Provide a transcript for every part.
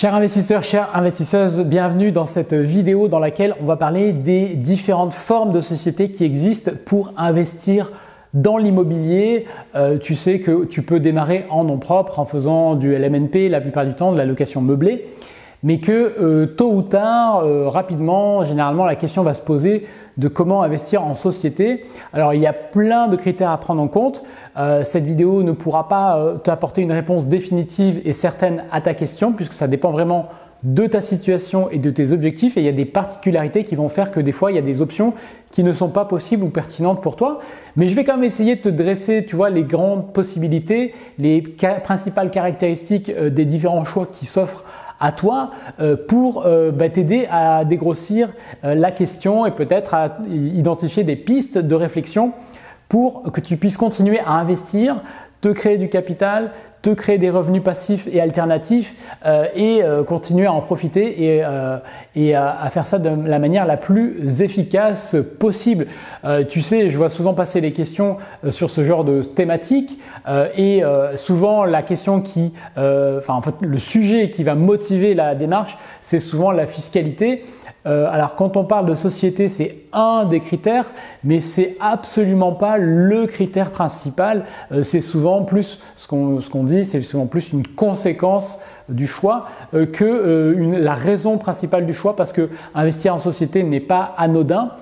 Chers investisseurs, chères investisseuses, bienvenue dans cette vidéo dans laquelle on va parler des différentes formes de sociétés qui existent pour investir dans l'immobilier. Tu sais que tu peux démarrer en nom propre en faisant du LMNP la plupart du temps, de la location meublée, mais que tôt ou tard, rapidement, généralement la question va se poser de comment investir en société. Alors il y a plein de critères à prendre en compte. Cette vidéo ne pourra pas t'apporter une réponse définitive et certaine à ta question puisque ça dépend vraiment de ta situation et de tes objectifs, et il y a des particularités qui vont faire que des fois il y a des options qui ne sont pas possibles ou pertinentes pour toi. Mais je vais quand même essayer de te dresser, tu vois, les grandes possibilités, les principales caractéristiques des différents choix qui s'offrent à toi pour t'aider à dégrossir la question et peut-être à identifier des pistes de réflexion pour que tu puisses continuer à investir, te créer du capital, te créer des revenus passifs et alternatifs et continuer à en profiter et à faire ça de la manière la plus efficace possible. Tu sais, je vois souvent passer des questions sur ce genre de thématique et souvent la question le sujet qui va motiver la démarche, c'est souvent la fiscalité. Alors quand on parle de société, c'est un des critères, mais c'est absolument pas le critère principal. C'est souvent plus ce qu'on dit, c'est souvent plus une conséquence du choix que la raison principale du choix, parce que investir en société n'est pas anodin.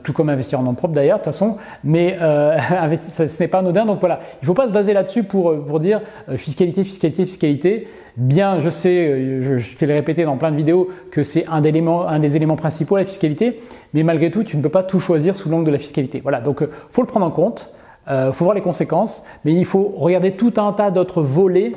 Tout comme investir en nom propre d'ailleurs de toute façon, mais ce n'est pas anodin. Donc voilà, il ne faut pas se baser là-dessus pour dire fiscalité. Bien, je sais, je te l'ai répété dans plein de vidéos que c'est un des éléments principaux, la fiscalité, mais malgré tout, tu ne peux pas tout choisir sous l'angle de la fiscalité. Voilà, donc faut le prendre en compte, faut voir les conséquences, mais il faut regarder tout un tas d'autres volets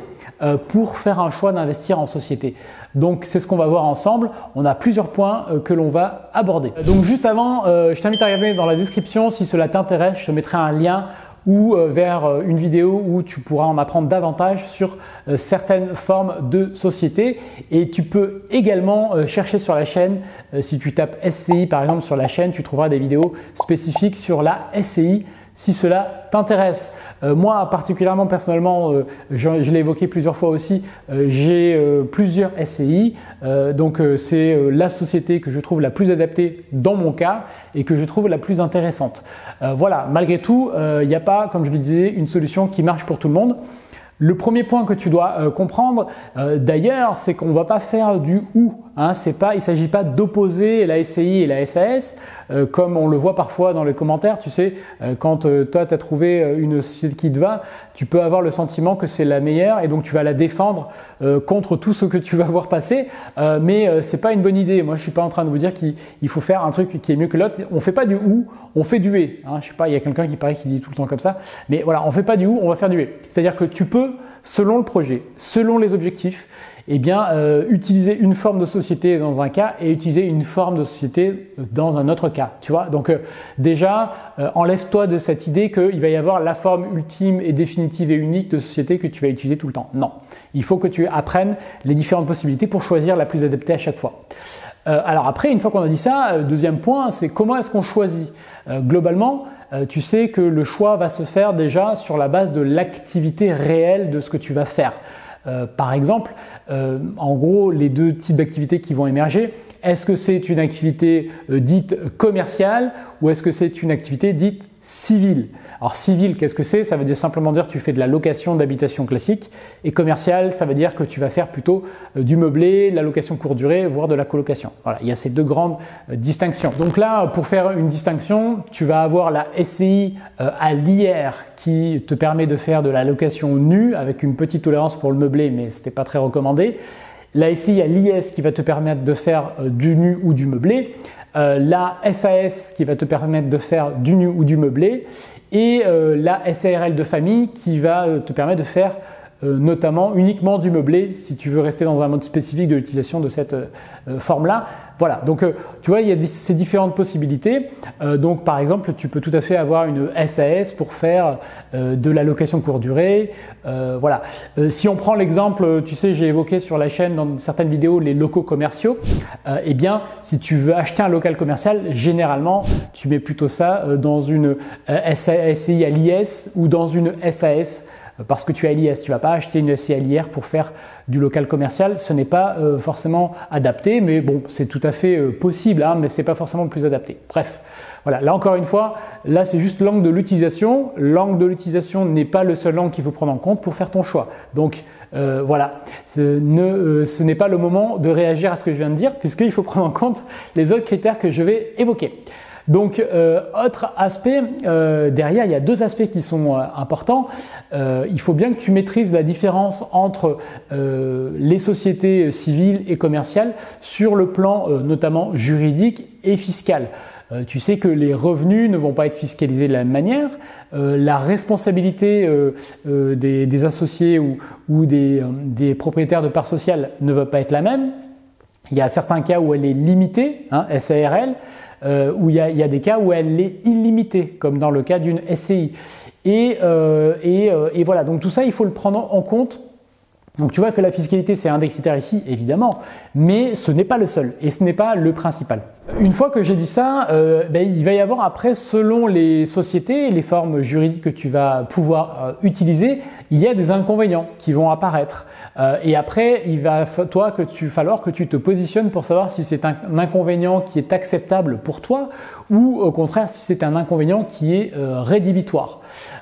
pour faire un choix d'investir en société. Donc c'est ce qu'on va voir ensemble. On a plusieurs points que l'on va aborder. Donc juste avant, je t'invite à regarder dans la description si cela t'intéresse. Je te mettrai un lien ou vers une vidéo où tu pourras en apprendre davantage sur certaines formes de sociétés. Et tu peux également chercher sur la chaîne, si tu tapes SCI par exemple sur la chaîne, tu trouveras des vidéos spécifiques sur la SCI si cela t'intéresse. Moi particulièrement, personnellement, je l'ai évoqué plusieurs fois aussi, j'ai plusieurs SCI, donc c'est la société que je trouve la plus adaptée dans mon cas et que je trouve la plus intéressante. Voilà, malgré tout, il n'y a pas, comme je le disais, une solution qui marche pour tout le monde. Le premier point que tu dois comprendre d'ailleurs, c'est qu'on ne va pas faire du ou. Il ne s'agit pas d'opposer la SCI et la SAS comme on le voit parfois dans les commentaires. Tu sais, quand toi tu as trouvé une société qui te va, tu peux avoir le sentiment que c'est la meilleure et donc tu vas la défendre contre tout ce que tu vas voir passer. Mais c'est pas une bonne idée. Moi je suis pas en train de vous dire qu'il faut faire un truc qui est mieux que l'autre. On fait pas du ou, on fait du et. Je sais pas, il y a quelqu'un qui paraît qui dit tout le temps comme ça. Mais voilà, on fait pas du ou, on va faire du et. C'est-à-dire que tu peux, selon le projet, selon les objectifs, utiliser une forme de société dans un cas et utiliser une forme de société dans un autre cas. Tu vois, donc déjà, enlève-toi de cette idée qu'il va y avoir la forme ultime et définitive et unique de société que tu vas utiliser tout le temps. Non, il faut que tu apprennes les différentes possibilités pour choisir la plus adaptée à chaque fois. Alors après, une fois qu'on a dit ça, deuxième point, c'est comment est-ce qu'on choisit. Globalement, tu sais que le choix va se faire déjà sur la base de l'activité réelle de ce que tu vas faire. Par exemple, en gros, les deux types d'activités qui vont émerger, est-ce que c'est une activité dite commerciale ou est-ce que c'est une activité dite civile? Alors civile, qu'est-ce que c'est? Ça veut dire simplement dire que tu fais de la location d'habitation classique, et commercial, ça veut dire que tu vas faire plutôt du meublé, de la location courte durée, voire de la colocation. Voilà, il y a ces deux grandes distinctions. Donc là, pour faire une distinction, tu vas avoir la SCI à l'IR qui te permet de faire de la location nue avec une petite tolérance pour le meublé, mais ce n'était pas très recommandé. La SCI à l'IS qui va te permettre de faire du nu ou du meublé. La SAS qui va te permettre de faire du nu ou du meublé. Et la SARL de famille qui va te permettre de faire notamment uniquement du meublé si tu veux rester dans un mode spécifique de l'utilisation de cette forme-là. Voilà, donc tu vois, il y a ces différentes possibilités. Donc par exemple, tu peux tout à fait avoir une SAS pour faire de la location courte durée. Voilà. Si on prend l'exemple, tu sais, j'ai évoqué sur la chaîne dans certaines vidéos les locaux commerciaux. Eh bien, si tu veux acheter un local commercial, généralement, tu mets plutôt ça dans une SCI à l'IS ou dans une SAS parce que tu as l'IS. Tu ne vas pas acheter une SCI à l'IR pour faire du local commercial. Ce n'est pas forcément adapté, mais bon, c'est tout à fait possible, hein, mais ce n'est pas forcément le plus adapté. Bref, voilà. Là encore une fois, là c'est juste l'angle de l'utilisation. L'angle de l'utilisation n'est pas le seul angle qu'il faut prendre en compte pour faire ton choix. Donc voilà, ce n'est pas le moment de réagir à ce que je viens de dire, puisqu'il faut prendre en compte les autres critères que je vais évoquer. Donc, autre aspect, derrière, il y a deux aspects qui sont importants. Il faut bien que tu maîtrises la différence entre les sociétés civiles et commerciales sur le plan notamment juridique et fiscal. Tu sais que les revenus ne vont pas être fiscalisés de la même manière. La responsabilité des associés ou des propriétaires de parts sociales ne va pas être la même. Il y a certains cas où elle est limitée, hein, SARL, où il y a des cas où elle est illimitée, comme dans le cas d'une SCI. Et voilà, donc tout ça, il faut le prendre en compte. Donc tu vois que la fiscalité, c'est un des critères ici, évidemment, mais ce n'est pas le seul et ce n'est pas le principal. Une fois que j'ai dit ça, il va y avoir après, selon les sociétés et les formes juridiques que tu vas pouvoir utiliser, il y a des inconvénients qui vont apparaître. Et après, il va falloir que tu te positionnes pour savoir si c'est un inconvénient qui est acceptable pour toi ou au contraire si c'est un inconvénient qui est rédhibitoire.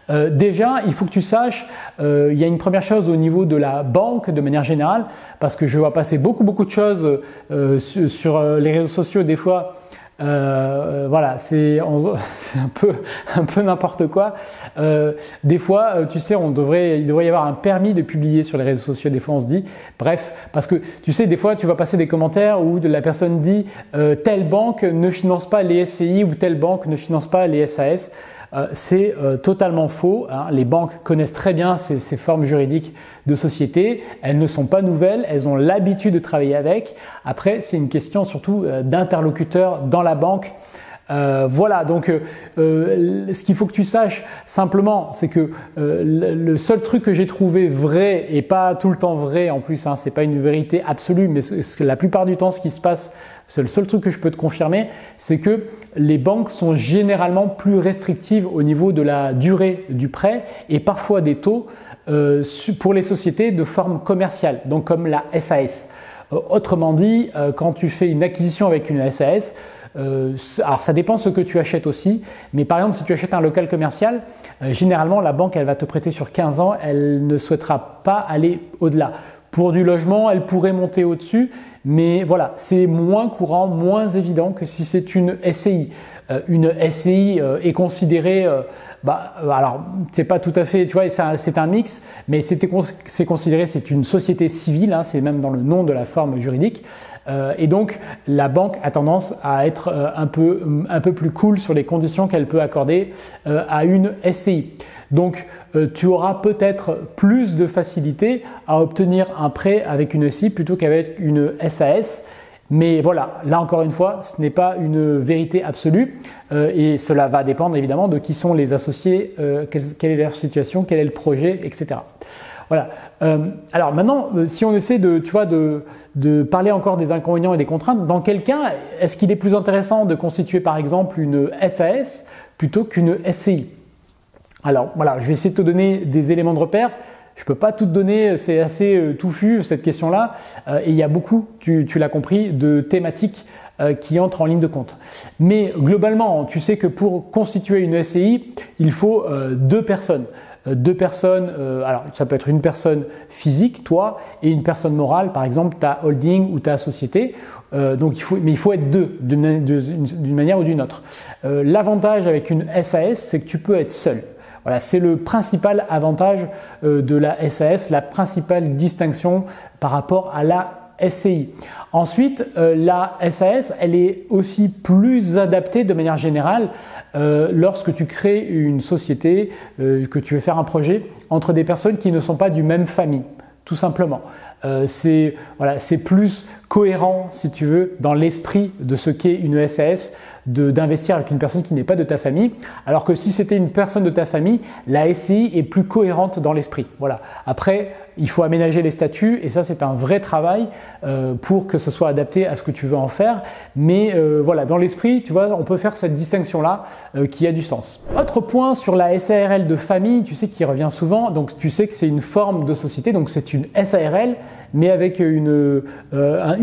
Déjà, il faut que tu saches, il y a une première chose au niveau de la banque de manière générale, parce que je vois passer beaucoup de choses sur les réseaux sociaux des fois. Voilà, c'est un peu n'importe quoi. Des fois, tu sais, il devrait y avoir un permis de publier sur les réseaux sociaux. Des fois, on se dit, bref, parce que tu sais, des fois, tu vas passer des commentaires où la personne dit telle banque ne finance pas les SCI ou telle banque ne finance pas les SAS. C'est totalement faux, hein. Les banques connaissent très bien ces formes juridiques de société. Elles ne sont pas nouvelles, elles ont l'habitude de travailler avec. Après, c'est une question surtout d'interlocuteur dans la banque. Voilà, donc ce qu'il faut que tu saches simplement, c'est que le seul truc que j'ai trouvé vrai, et pas tout le temps vrai en plus, hein, c'est pas une vérité absolue, mais la plupart du temps ce qui se passe, c'est le seul truc que je peux te confirmer, c'est que les banques sont généralement plus restrictives au niveau de la durée du prêt et parfois des taux pour les sociétés de forme commerciale, donc comme la SAS. Autrement dit, quand tu fais une acquisition avec une SAS, alors ça dépend ce que tu achètes aussi, mais par exemple si tu achètes un local commercial, généralement la banque elle va te prêter sur 15 ans, elle ne souhaitera pas aller au-delà. Pour du logement, elle pourrait monter au-dessus, mais voilà, c'est moins courant, moins évident que si c'est une SCI. Une SCI est considérée, alors c'est pas tout à fait, tu vois, c'est un mix, mais c'est considéré, c'est une société civile, hein, c'est même dans le nom de la forme juridique. Et donc la banque a tendance à être un peu plus cool sur les conditions qu'elle peut accorder à une SCI. Donc tu auras peut-être plus de facilité à obtenir un prêt avec une SCI plutôt qu'avec une SAS. Mais voilà, là encore une fois, ce n'est pas une vérité absolue et cela va dépendre évidemment de qui sont les associés, quelle est leur situation, quel est le projet, etc. Voilà. Alors maintenant, si on essaie de parler encore des inconvénients et des contraintes, dans quel cas est-ce qu'il est plus intéressant de constituer par exemple une SAS plutôt qu'une SCI? Alors voilà, je vais essayer de te donner des éléments de repère. Je ne peux pas tout te donner, c'est assez touffu cette question-là. Et il y a beaucoup, tu l'as compris, de thématiques qui entrent en ligne de compte. Mais globalement, tu sais que pour constituer une SCI, il faut deux personnes. Alors ça peut être une personne physique, toi, et une personne morale, par exemple ta holding ou ta société. Mais il faut être deux d'une manière ou d'une autre. L'avantage avec une SAS, c'est que tu peux être seul. Voilà, c'est le principal avantage de la SAS, la principale distinction par rapport à la SCI. Ensuite, la SAS, elle est aussi plus adaptée de manière générale lorsque tu crées une société, que tu veux faire un projet entre des personnes qui ne sont pas du même famille, tout simplement. C'est plus cohérent, si tu veux, dans l'esprit de ce qu'est une SAS, d'investir avec une personne qui n'est pas de ta famille, alors que si c'était une personne de ta famille, la SCI est plus cohérente dans l'esprit. Voilà. Après, il faut aménager les statuts et ça c'est un vrai travail pour que ce soit adapté à ce que tu veux en faire. Mais voilà, dans l'esprit, tu vois, on peut faire cette distinction-là qui a du sens. Autre point sur la SARL de famille, tu sais, qui revient souvent. Donc tu sais que c'est une forme de société, donc c'est une SARL, mais avec une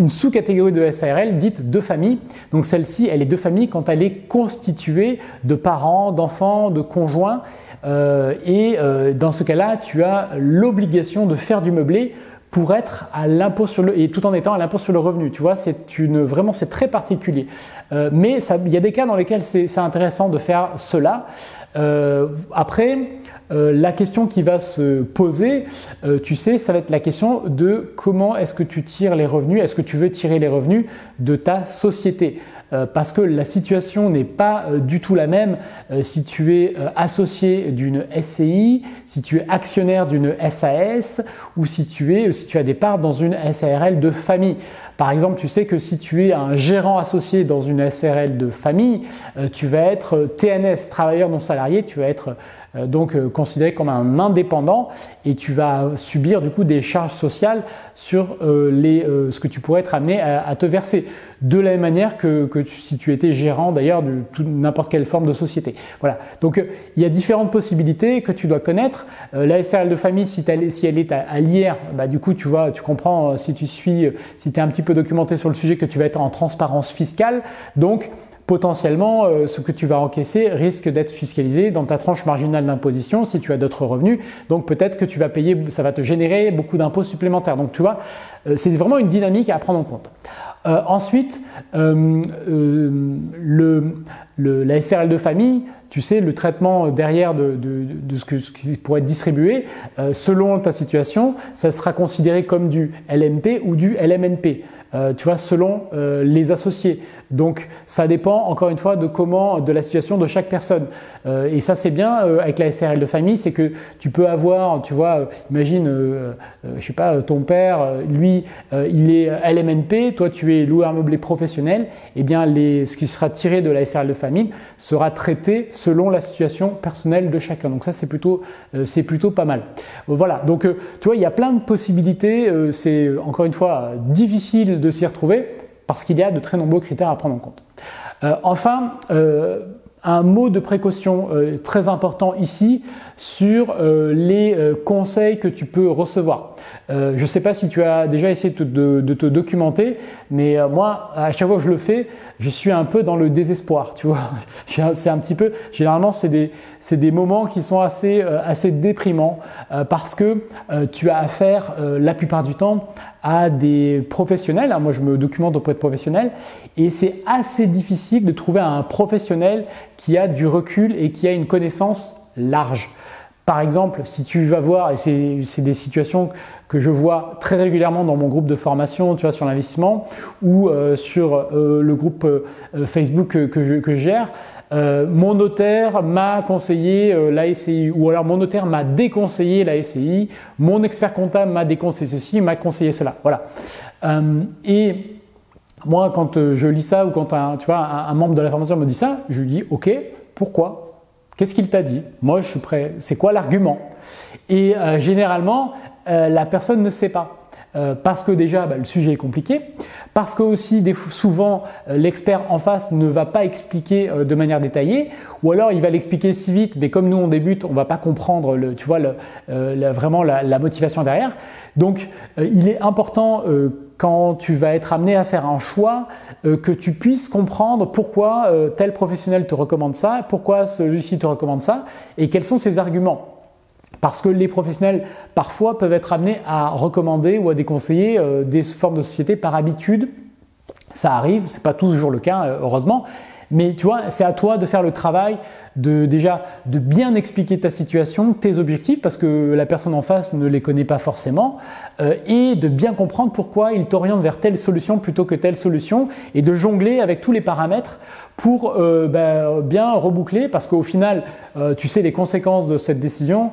sous-catégorie de SARL dite de famille. Donc celle-ci, elle est de famille quand elle est constituée de parents, d'enfants, de conjoints. Dans ce cas-là, tu as l'obligation de faire du meublé pour être à l'impôt sur le et tout en étant à l'impôt sur le revenu. Tu vois, vraiment c'est très particulier. Mais il y a des cas dans lesquels c'est intéressant de faire cela. Après, la question qui va se poser, tu sais, ça va être la question de comment est-ce que tu tires les revenus, est-ce que tu veux tirer les revenus de ta société. Parce que la situation n'est pas du tout la même si tu es associé d'une SCI, si tu es actionnaire d'une SAS ou si tu as des parts dans une SARL de famille. Par exemple, tu sais que si tu es un gérant associé dans une SARL de famille, tu vas être TNS, travailleur non salarié, tu vas être donc considéré comme un indépendant et tu vas subir du coup des charges sociales sur ce que tu pourrais être amené à te verser. De la même manière que si tu étais gérant d'ailleurs de n'importe quelle forme de société. Voilà. Donc il y a différentes possibilités que tu dois connaître. La SARL de famille, si elle est à l'IR, bah, du coup tu comprends si tu es un petit peu documenté sur le sujet que tu vas être en transparence fiscale. Donc potentiellement, ce que tu vas encaisser risque d'être fiscalisé dans ta tranche marginale d'imposition si tu as d'autres revenus. Donc peut-être que tu vas payer, ça va te générer beaucoup d'impôts supplémentaires. Donc tu vois, c'est vraiment une dynamique à prendre en compte. Ensuite, la SARL de famille, tu sais, le traitement derrière de ce qui pourrait être distribué, selon ta situation, ça sera considéré comme du LMP ou du LMNP. Tu vois, selon les associés. Donc, ça dépend encore une fois de la situation de chaque personne. Et ça, c'est bien avec la SARL de famille, c'est que tu peux avoir, tu vois, imagine, je sais pas, ton père, lui, il est LMNP, toi, tu es loueur meublé professionnel. Eh bien, ce qui sera tiré de la SARL de famille sera traité selon la situation personnelle de chacun. Donc ça, c'est plutôt pas mal. Voilà. Donc, tu vois, il y a plein de possibilités. C'est encore une fois difficile de s'y retrouver parce qu'il y a de très nombreux critères à prendre en compte. Enfin, un mot de précaution très important ici sur les conseils que tu peux recevoir. Je ne sais pas si tu as déjà essayé de te documenter, mais moi, à chaque fois que je le fais, je suis un peu dans le désespoir, tu vois. C'est un petit peu, généralement, c'est des moments qui sont assez déprimants parce que tu as affaire la plupart du temps à des professionnels. Moi, je me documente auprès de professionnels et c'est assez difficile de trouver un professionnel qui a du recul et qui a une connaissance large. Par exemple, si tu vas voir, et c'est des situations que je vois très régulièrement dans mon groupe de formation, tu vois, sur l'investissement ou sur le groupe Facebook que je gère, mon notaire m'a conseillé la SCI ou alors mon notaire m'a déconseillé la SCI, mon expert comptable m'a déconseillé ceci, m'a conseillé cela. Voilà. Et moi, quand je lis ça ou quand un membre de la formation me dit ça, je lui dis « Ok, pourquoi ? Qu'est-ce qu'il t'a dit ? Moi, je suis prêt. C'est quoi l'argument ?» Et généralement, la personne ne sait pas. Parce que déjà, le sujet est compliqué, parce que aussi souvent l'expert en face ne va pas expliquer de manière détaillée, ou alors il va l'expliquer si vite, mais comme nous on débute, on va pas comprendre vraiment la motivation derrière. Donc il est important quand tu vas être amené à faire un choix, que tu puisses comprendre pourquoi tel professionnel te recommande ça, pourquoi celui-ci te recommande ça, et quels sont ses arguments. Parce que les professionnels, parfois, peuvent être amenés à recommander ou à déconseiller des formes de société par habitude. Ça arrive, c'est pas toujours le cas, heureusement. Mais tu vois, c'est à toi de faire le travail de bien expliquer ta situation, tes objectifs, parce que la personne en face ne les connaît pas forcément, et de bien comprendre pourquoi il t'oriente vers telle solution plutôt que telle solution, et de jongler avec tous les paramètres pour bien reboucler, parce qu'au final, tu sais les conséquences de cette décision,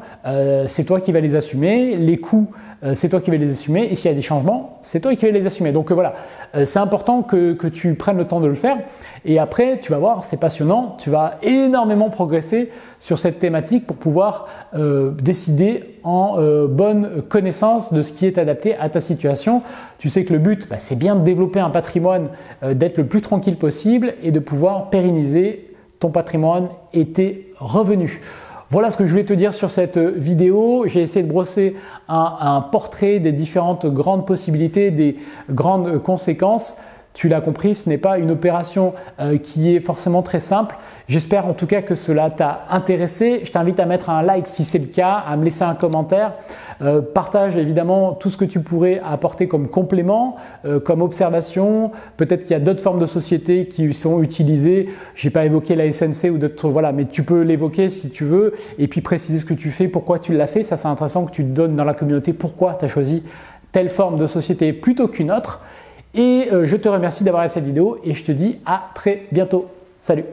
c'est toi qui vas les assumer, les coûts, c'est toi qui vas les assumer, et s'il y a des changements, c'est toi qui vas les assumer. Donc voilà, c'est important que tu prennes le temps de le faire, et après, tu vas voir, c'est passionnant, tu vas énormément progresser sur cette thématique pour pouvoir décider en bonne connaissance de ce qui est adapté à ta situation. Tu sais que le but, c'est bien de développer un patrimoine, d'être le plus tranquille possible et de pouvoir pérenniser ton patrimoine et tes revenus. Voilà ce que je voulais te dire sur cette vidéo. J'ai essayé de brosser un portrait des différentes grandes possibilités, des grandes conséquences. Tu l'as compris, ce n'est pas une opération qui est forcément très simple. J'espère en tout cas que cela t'a intéressé. Je t'invite à mettre un like si c'est le cas, à me laisser un commentaire. Partage évidemment tout ce que tu pourrais apporter comme complément, comme observation. Peut-être qu'il y a d'autres formes de sociétés qui sont utilisées. Je n'ai pas évoqué la SNC ou d'autres, voilà, mais tu peux l'évoquer si tu veux et puis préciser ce que tu fais, pourquoi tu l'as fait. Ça, c'est intéressant que tu te donnes dans la communauté pourquoi tu as choisi telle forme de société plutôt qu'une autre. Et je te remercie d'avoir regardé cette vidéo et je te dis à très bientôt. Salut!